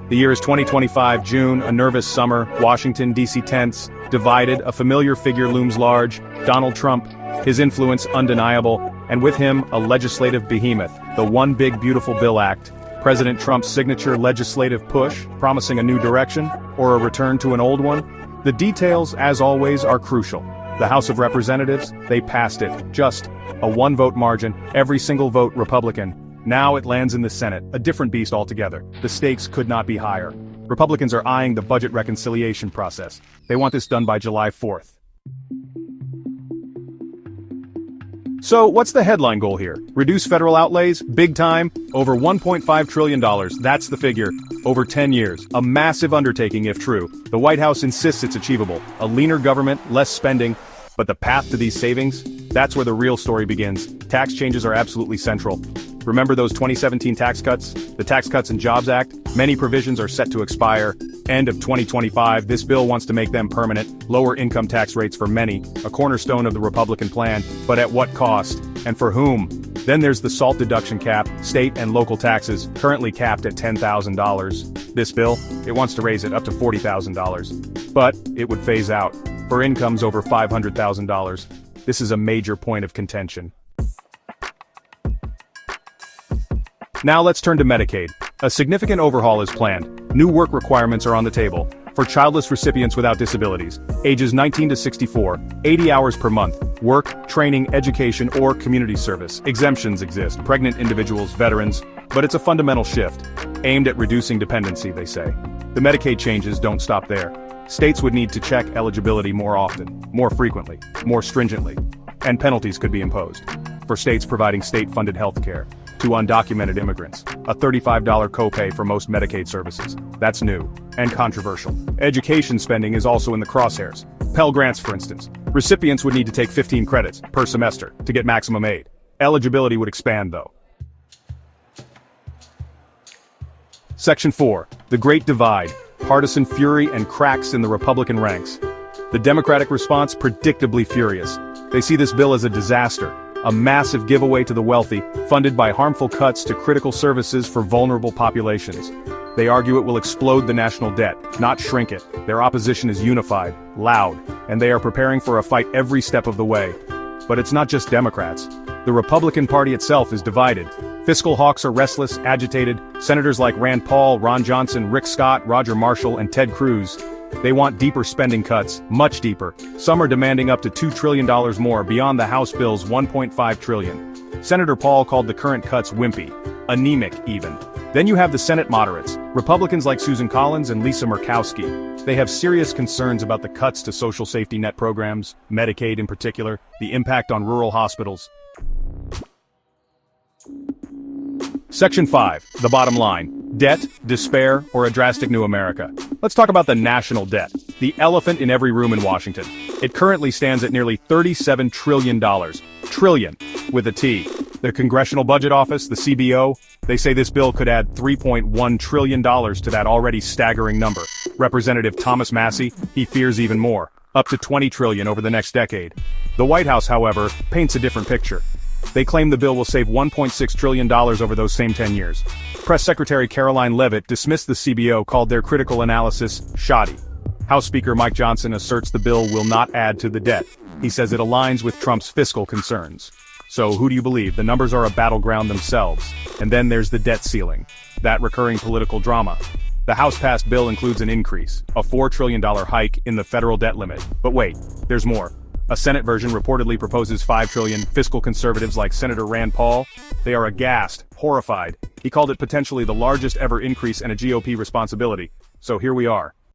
The year is 2025, June, a nervous summer, Washington, D.C. tense, divided, a familiar figure looms large, Donald Trump, his influence undeniable, and with him, a legislative behemoth, the One Big Beautiful Bill Act. President Trump's signature legislative push, promising a new direction, or a return to an old one? The details, as always, are crucial. The House of Representatives, they passed it, just a one-vote margin, every single vote Republican. Now it lands in the Senate, a different beast altogether. The stakes could not be higher. Republicans are eyeing the budget reconciliation process. They want this done by July 4th. So, what's the headline goal here? Reduce federal outlays? Big time? Over $1.5 trillion, that's the figure. Over 10 years. A massive undertaking if true. The White House insists it's achievable. A leaner government, less spending. But the path to these savings? That's where the real story begins. Tax changes are absolutely central. Remember those 2017 tax cuts? The Tax Cuts and Jobs Act? Many provisions are set to expire. End of 2025, this bill wants to make them permanent, lower income tax rates for many, a cornerstone of the Republican plan, but at what cost? And for whom? Then there's the SALT deduction cap, state and local taxes, currently capped at $10,000. This bill, it wants to raise it up to $40,000. But it would phase out. For incomes over $500,000. This is a major point of contention. Now let's turn to Medicaid. A significant overhaul is planned. New work requirements are on the table. For childless recipients without disabilities, ages 19 to 64, 80 hours per month, work, training, education, or community service. Exemptions exist, pregnant individuals, veterans, but it's a fundamental shift, aimed at reducing dependency, they say. The Medicaid changes don't stop there. States would need to check eligibility more often, more frequently, more stringently, and penalties could be imposed. For states providing state-funded health care, to undocumented immigrants, a $35 copay for most Medicaid services. That's new and controversial. Education spending is also in the crosshairs. Pell Grants, for instance. Recipients would need to take 15 credits per semester to get maximum aid. Eligibility would expand, though. Section 4. The Great Divide. Partisan fury and cracks in the Republican ranks. The Democratic response predictably furious. They see this bill as a disaster. A massive giveaway to the wealthy, funded by harmful cuts to critical services for vulnerable populations. They argue it will explode the national debt, not shrink it. Their opposition is unified, loud, and they are preparing for a fight every step of the way. But it's not just Democrats. The Republican Party itself is divided. Fiscal hawks are restless, agitated. Senators like Rand Paul, Ron Johnson, Rick Scott, Roger Marshall, and Ted Cruz. They want deeper spending cuts, much deeper. Some are demanding up to $2 trillion more beyond the House bill's $1.5 trillion. Senator Paul called the current cuts wimpy, anemic even. Then you have the Senate moderates, Republicans like Susan Collins and Lisa Murkowski. They have serious concerns about the cuts to social safety net programs, Medicaid in particular, the impact on rural hospitals. Section 5, the bottom line. Debt, despair, or a drastic new America. Let's talk about the national debt, the elephant in every room in Washington. It currently stands at nearly $37 trillion. Trillion, with a T. The Congressional Budget Office, the CBO, they say this bill could add $3.1 trillion to that already staggering number. Representative Thomas Massey, he fears even more, up to $20 trillion over the next decade. The White House, however, paints a different picture. They claim the bill will save $1.6 trillion over those same 10 years. Press Secretary Caroline Leavitt dismissed the CBO, called their critical analysis shoddy. House Speaker Mike Johnson asserts the bill will not add to the debt. He says it aligns with Trump's fiscal concerns. So who do you believe? The numbers are a battleground themselves. And then there's the debt ceiling, that recurring political drama. The House-passed bill includes an increase, a $4 trillion hike in the federal debt limit. But wait, there's more. A Senate version reportedly proposes $5 trillion. Fiscal conservatives like Senator Rand Paul, they are aghast, horrified. He called it potentially the largest ever increase and a GOP responsibility. So here we are.